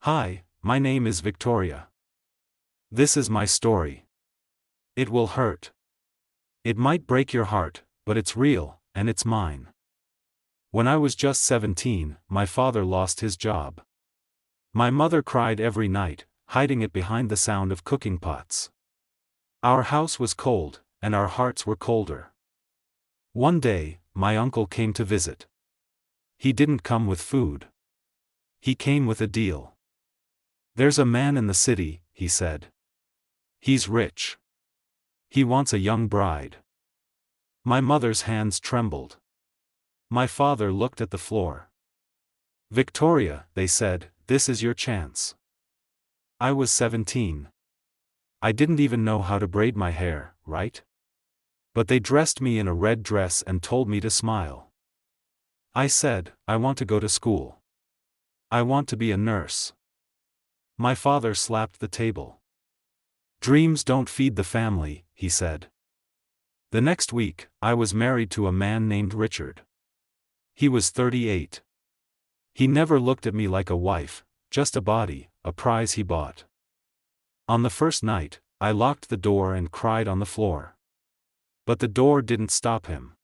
Hi, my name is Victoria. This is my story. It will hurt. It might break your heart, but it's real, and it's mine. When I was just 17, my father lost his job. My mother cried every night, hiding it behind the sound of cooking pots. Our house was cold, and our hearts were colder. One day, my uncle came to visit. He didn't come with food. He came with a deal. "There's a man in the city," he said. "He's rich. He wants a young bride." My mother's hands trembled. My father looked at the floor. "Victoria," they said, "this is your chance." I was 17. I didn't even know how to braid my hair, right? But they dressed me in a red dress and told me to smile. I said, "I want to go to school. I want to be a nurse." My father slapped the table. "Dreams don't feed the family," he said. The next week, I was married to a man named Richard. He was 38. He never looked at me like a wife, just a body, a prize he bought. On the first night, I locked the door and cried on the floor. But the door didn't stop him.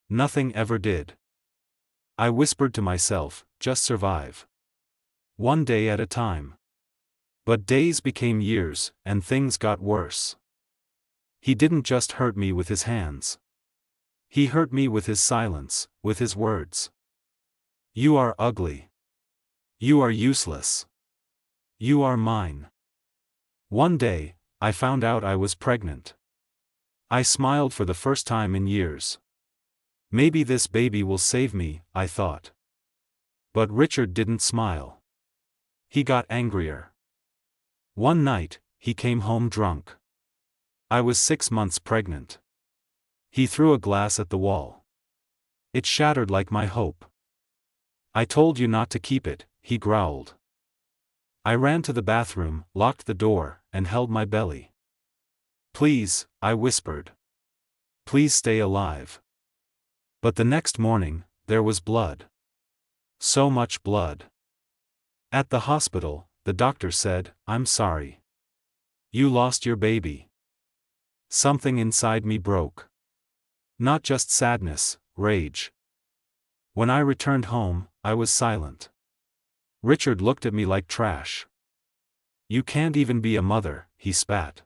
Nothing ever did. I whispered to myself, just survive. One day at a time. But days became years, and things got worse. He didn't just hurt me with his hands. He hurt me with his silence, with his words. "You are ugly. You are useless. You are mine." One day, I found out I was pregnant. I smiled for the first time in years. Maybe this baby will save me, I thought. But Richard didn't smile. He got angrier. One night, he came home drunk. I was 6 months pregnant. He threw a glass at the wall. It shattered like my hope. "I told you not to keep it," he growled. I ran to the bathroom, locked the door, and held my belly. "Please," I whispered. "Please stay alive." But the next morning, there was blood. So much blood. At the hospital, the doctor said, "I'm sorry. You lost your baby." Something inside me broke. Not just sadness, rage. When I returned home, I was silent. Richard looked at me like trash. "You can't even be a mother," he spat.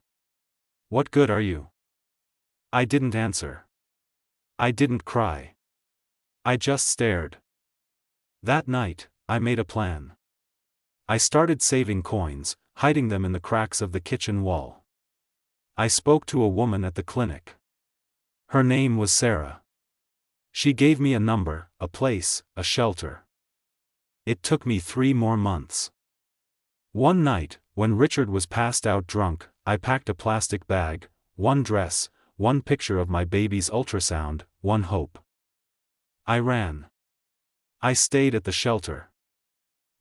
"What good are you?" I didn't answer. I didn't cry. I just stared. That night, I made a plan. I started saving coins, hiding them in the cracks of the kitchen wall. I spoke to a woman at the clinic. Her name was Sarah. She gave me a number, a place, a shelter. It took me 3 more months. One night, when Richard was passed out drunk, I packed a plastic bag, one dress, one picture of my baby's ultrasound, one hope. I ran. I stayed at the shelter.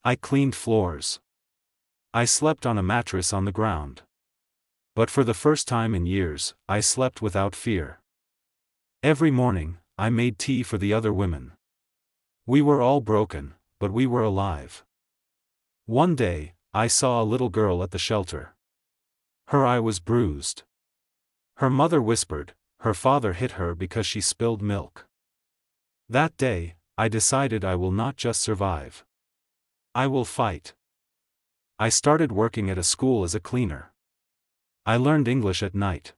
I cleaned floors. I slept on a mattress on the ground. But for the first time in years, I slept without fear. Every morning, I made tea for the other women. We were all broken, but we were alive. One day, I saw a little girl at the shelter. Her eye was bruised. Her mother whispered, her father hit her because she spilled milk. That day, I decided I will not just survive. I will fight. I started working at a school as a cleaner. I learned English at night.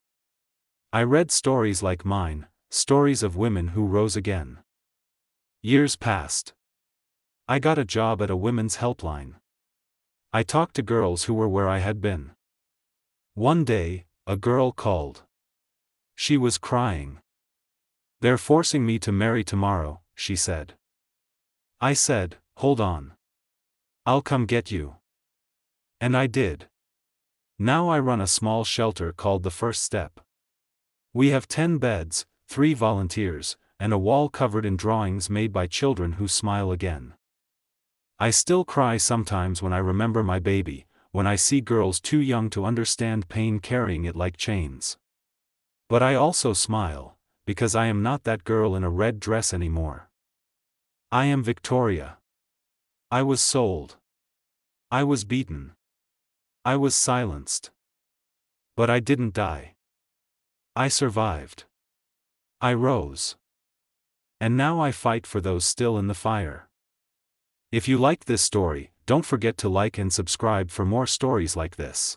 I read stories like mine, stories of women who rose again. Years passed. I got a job at a women's helpline. I talked to girls who were where I had been. One day, a girl called. She was crying. "They're forcing me to marry tomorrow," she said. I said, "Hold on. I'll come get you." And I did. Now I run a small shelter called The First Step. We have 10 beds, 3 volunteers, and a wall covered in drawings made by children who smile again. I still cry sometimes when I remember my baby, when I see girls too young to understand pain carrying it like chains. But I also smile, because I am not that girl in a red dress anymore. I am Victoria. I was sold. I was beaten. I was silenced. But I didn't die. I survived. I rose. And now I fight for those still in the fire. If you liked this story, don't forget to like and subscribe for more stories like this.